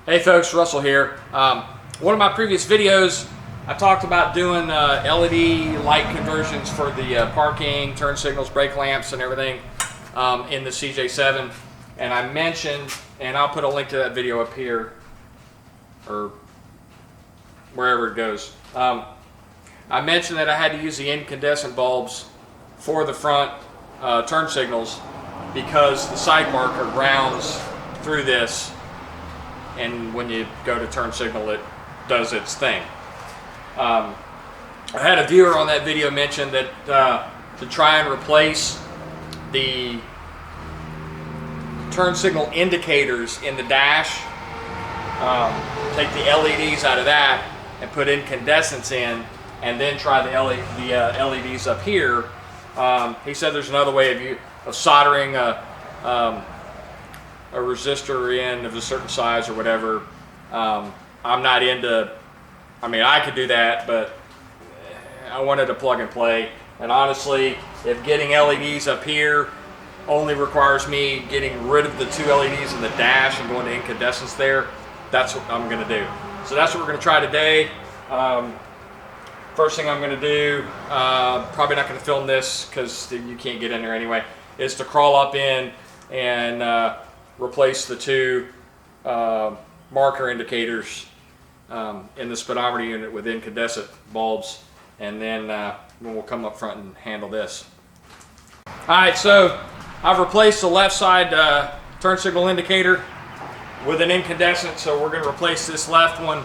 Hey folks, Russell here. One of my previous videos, I talked about doing LED light conversions for the parking, turn signals, brake lamps, and everything in the CJ-7. And I mentioned, and I'll put a link to that video up here, or wherever it goes. I mentioned that I had to use the incandescent bulbs for the front turn signals because the side marker grounds through this, and when you go to turn signal it does its thing. I had a viewer on that video mention that to try and replace the turn signal indicators in the dash, take the LEDs out of that and put incandescents in, and then try the LEDs up here. He said there's another way of soldering a resistor in of a certain size or whatever. I'm not into, I mean, I could do that, but I wanted a plug and play. And honestly, if getting LEDs up here only requires me getting rid of the two LEDs in the dash and going to incandescents there, that's what I'm going to do. So that's what we're going to try today. First thing I'm going to do, probably not going to film this because you can't get in there anyway, is to crawl up in and replace the two marker indicators in the speedometer unit with incandescent bulbs, and then we'll come up front and handle this. Alright, so I've replaced the left side turn signal indicator with an incandescent, so we're going to replace this left one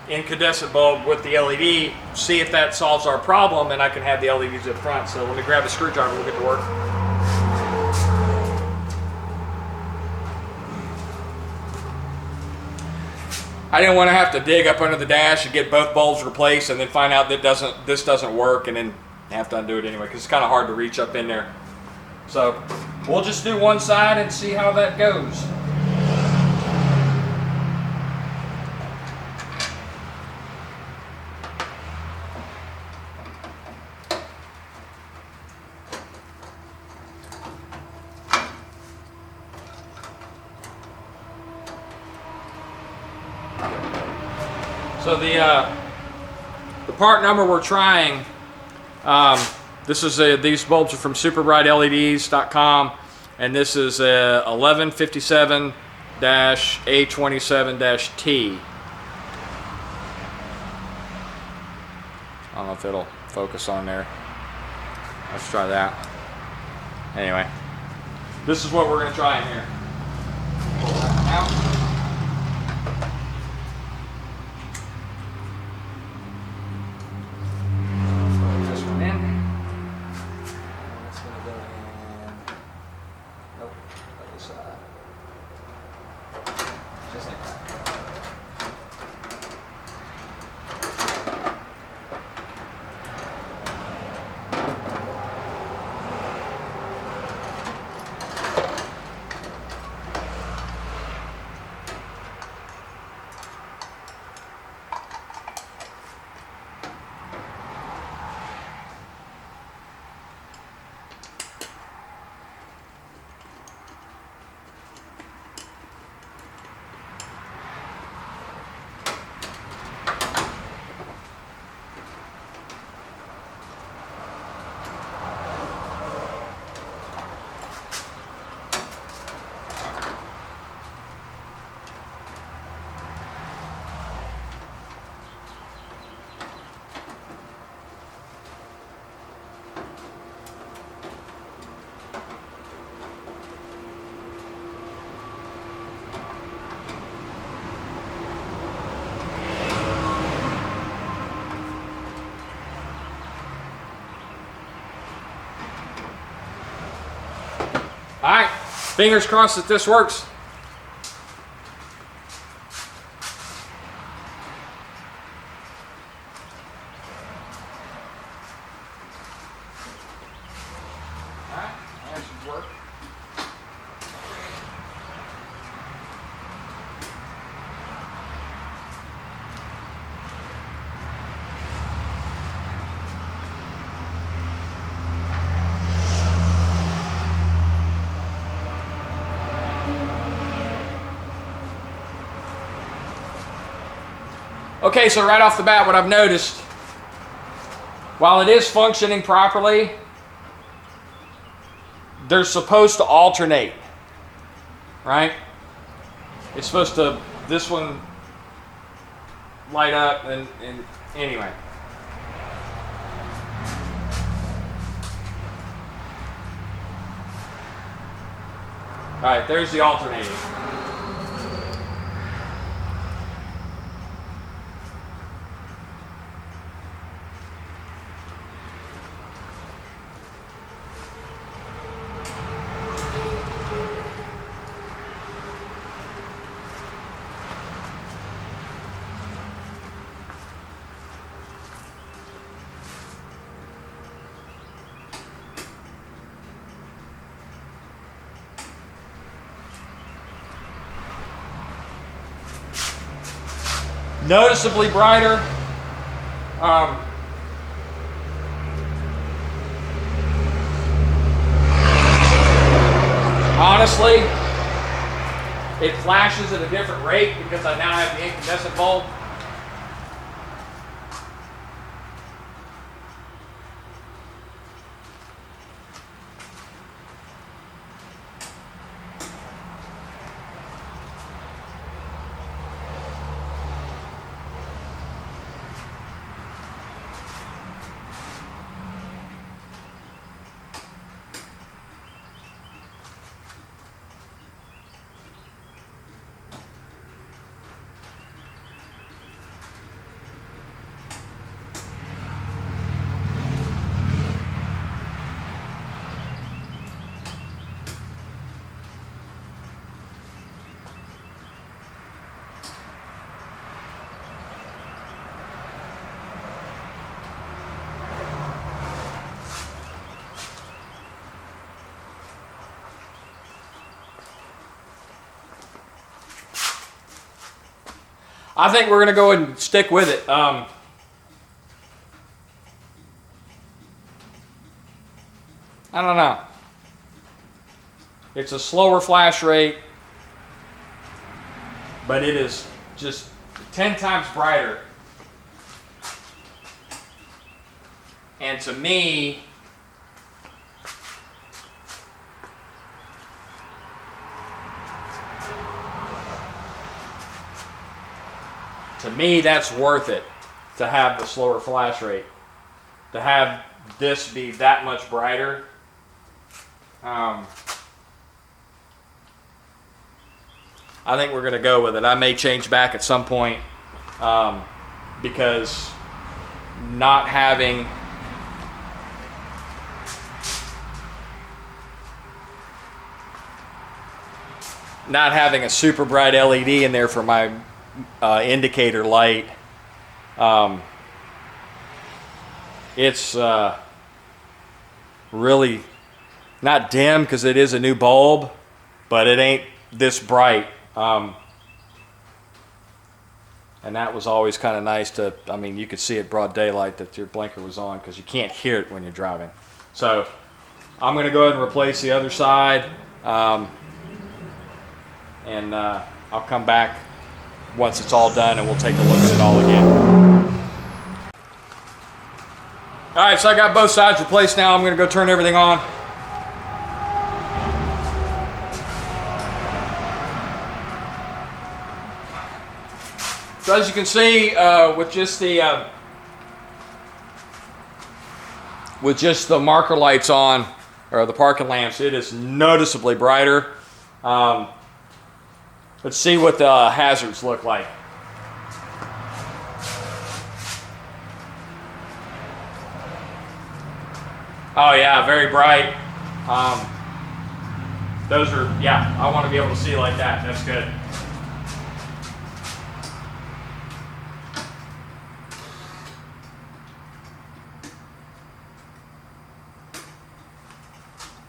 incandescent bulb with the LED, see if that solves our problem, and I can have the LEDs up front. So let me grab a screwdriver, we'll get to work. I didn't want to have to dig up under the dash and get both bulbs replaced and then find out that this doesn't work and then have to undo it anyway, because it's kind of hard to reach up in there. So we'll just do one side and see how that goes. So the part number we're trying, this is these bulbs are from superbrightleds.com, and this is 1157-A27-T. I don't know if it'll focus on there. Let's try that. Anyway, this is what we're going to try in here. Pull that out. All right, fingers crossed that this works. All right, that should work. Okay, so right off the bat, what I've noticed, while it is functioning properly, they're supposed to alternate, right? It's supposed to, this one light up and anyway. All right, there's the alternating. Noticeably brighter. Honestly, it flashes at a different rate because I now have the incandescent bulb. I think we're going to go ahead and stick with it. I don't know. It's a slower flash rate, but it is just 10 times brighter. And to me, that's worth it to have the slower flash rate. To have this be that much brighter. I think we're going to go with it. I may change back at some point because not having a super bright LED in there for my indicator light, it's really not dim because it is a new bulb, but it ain't this bright. And that was always kind of nice to, I mean, you could see at broad daylight that your blinker was on because you can't hear it when you're driving. So I'm going to go ahead and replace the other side, and I'll come back once it's all done and we'll take a look at it all again. All right, so I got both sides replaced now. I'm going to go turn everything on. So as you can see, with just the marker lights on, or the parking lamps, it is noticeably brighter. Let's see what the hazards look like. Oh yeah, very bright. Those are, yeah, I want to be able to see like that. That's good.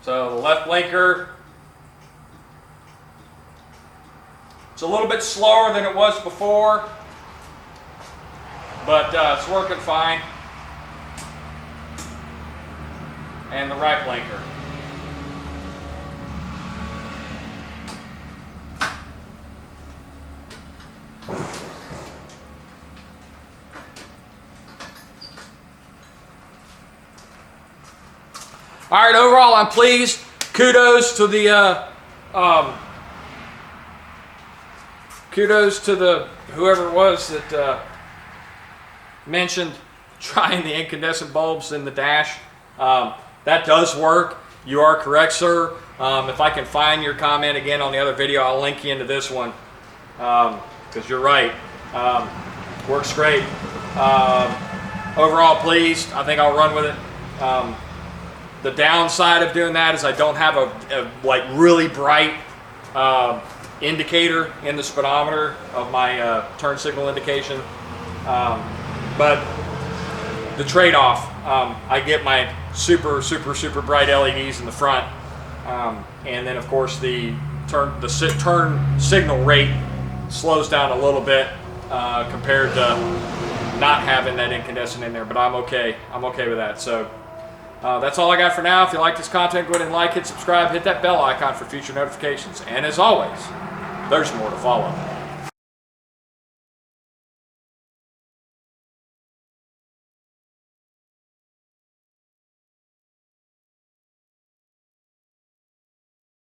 So the left blinker, it's a little bit slower than it was before, but it's working fine. And the right blinker. All right, overall, I'm pleased. Kudos to the whoever it was that mentioned trying the incandescent bulbs in the dash. That does work. You are correct, sir. If I can find your comment again on the other video, I'll link you into this one, because you're right. Works great. Overall pleased. I think I'll run with it. The downside of doing that is I don't have a like really bright indicator in the speedometer of my turn signal indication. But the trade-off, I get my super bright LEDs in the front, and then of course the turn signal rate slows down a little bit compared to not having that incandescent in there. But I'm okay with that. So that's all I got for now. If you like this content, go ahead and like it, subscribe, hit that bell icon for future notifications, and as always, there's more to follow.